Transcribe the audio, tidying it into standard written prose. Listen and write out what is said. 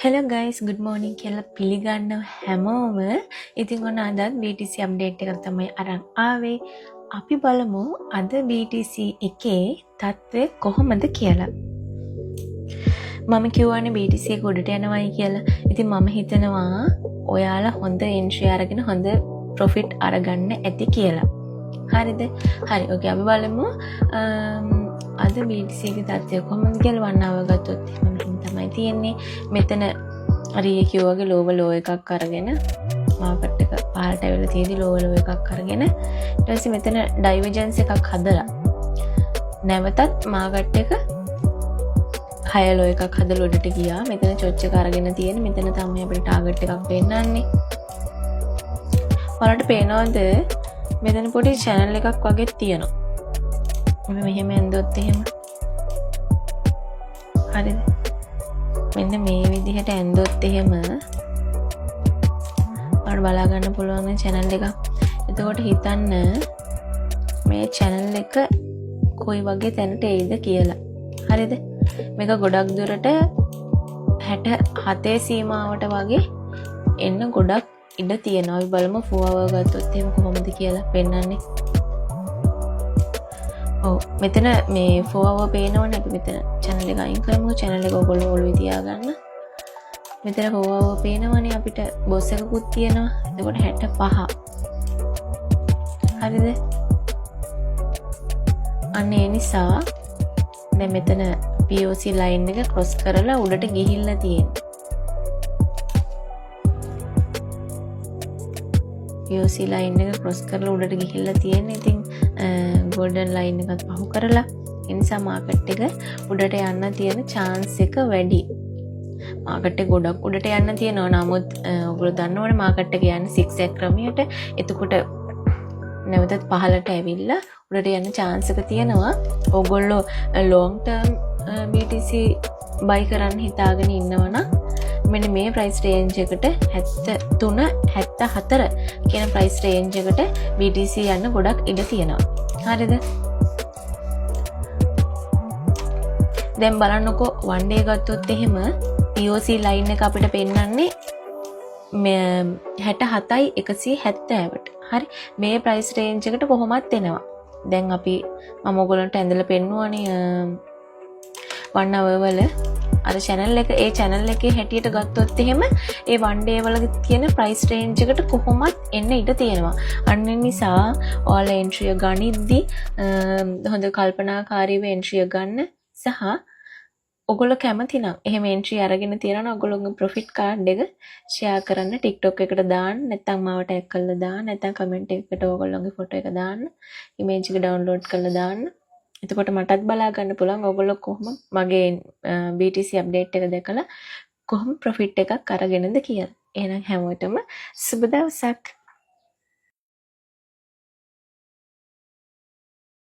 Hello guys, good morning කියලා පිළිගන්නව හැමෝම. ඉතින් ඔන්න අදත් BTC අප්ඩේට් එකක් තමයි අරන් ආවේ. අපි බලමු අද BTC එකේ තත්ත්වය කොහොමද කියලා. මම කියවනේ BTC එක උඩට යනවායි කියලා. ඉතින් මම හිතනවා ඔයාලා හොඳ එන්ට්‍රි අරගෙන හොඳ ප්‍රොෆිට් අරගන්න ඇති කියලා. හරිද? හරි. ඕකේ අපි බලමු අද BTC එකේ තත්ත්වය කොහොමද කියලා වන්නාව ගත්තොත් එහෙම තමයි තියෙන්නේ. මෙතන හරි කියවගේ ලෝ එකක් අරගෙන මාකට් එක පහළට ඇවිල්ලා තියෙදි ලෝ එකක් අරගෙන ඊට පස්සේ මෙතන ඩයිවර්ජන්ස් එකක් හදලා නැවතත් මාකට් එක හය ලෝ එකක් හදලා උඩට ගියා. මෙතන චොච් එක අරගෙන තියෙන මෙතන තමයි අපේ ටාගට් එකක් පෙන්නන්නේ. ඔයාලට පේනවද මෙතන පොඩි channel එකක් වගේ තියෙනවා. මෙහෙම ඇඳොත් එහෙම හරිද? මෙන්න මේ විදිහට ඇඳොත් එහෙම ඔයාලට බලා ගන්න පුළුවන් channel එක. එතකොට හිතන්න මේ channel එක කොයි වගේ තැනට එයිද කියලා. හරිද? මේක ගොඩක් දුරට 67 සීමාවට වගේ එන්න ගොඩක් ඉඩ තියෙනවා. අපි බලමු 4 hour ගත්තොත් එහෙම කොහොමද කියලා පෙන්නන්නේ. මෙතන මේ 4 hour පේනවනේ. අපි මෙතන channel එක අයින් කරමු. channel එක ඔයගොල්ලෝ ඔළුවේ තියාගන්න. මෙතන 4 hour පේනවනේ අපිට බොස් එකකුත් තියෙනවා. එතකොට 65. හරිද? අන්න ඒ නිසා දැන් මෙතන POC line එක cross කරලා උඩට ගිහිල්ලා තියෙනවා. POC line එක cross කරලා උඩට ගිහිල්ලා තියෙන. ඉතින් golden line එකත් පහු කරලා ඒ නිසා මාකට් එක උඩට යන්න තියෙන chance එක වැඩි. මාකට් එක ගොඩක් උඩට යන්න තියෙනවා. නමුත් ඔයගොල්ලෝ දන්නවනේ මාකට් එක යන්නේ zigzag ක්‍රමයට. එතකොට නැවතත් පහළට ඇවිල්ලා උඩට යන්න chance එක තියෙනවා. ඔයගොල්ලෝ long term BTC buy කරන්න හිතාගෙන ඉන්නවනම් මෙන්න මේ price range එකට 73 74 කියන price range එකට BTC යන්න ගොඩක් ඉඩ තියෙනවා. හරිද? දැන් බලන්නකෝ one day ගත්තොත් එහෙම POC line එක අපිට පෙන්නන්නේ 67යි 170ට. හරි. මේ price range එකට කොහොමත් එනවා. දැන් අපි මම ඔයගොල්ලන්ට ඇඳලා පෙන්නුවානේ one hour වල අර channel එක ඒ channel එකේ හැටියට ගත්තොත් එහෙම ඒ one day වල තියෙන price range එකට කොහොමත් එන්න ඉඩ තියෙනවා. අන්න නිසා ඔයාලා entry එක ගනිද්දි හොඳ කල්පනාකාරීව entry එක ගන්න සහ ඔයගොල්ලෝ කැමති නම් එහෙම entry අරගෙන තියනවා ඔයගොල්ලෝගේ profit card එක share කරන්න TikTok එකට දාන්න නැත්නම් මාව tag කරලා දාන්න නැත්නම් comment එකකට ඔයගොල්ලෝගේ photo එක දාන්න image එක download කරලා දාන්න. එතකොට මටත් බලා ගන්න පුළුවන් ඔයගොල්ලෝ කොහොම මගේ BTC අප්ඩේට් එක දැකලා කොහොම ප්‍රොෆිට් එකක් අරගෙනද කියලා. එහෙනම් හැමෝටම සුබ දවසක්.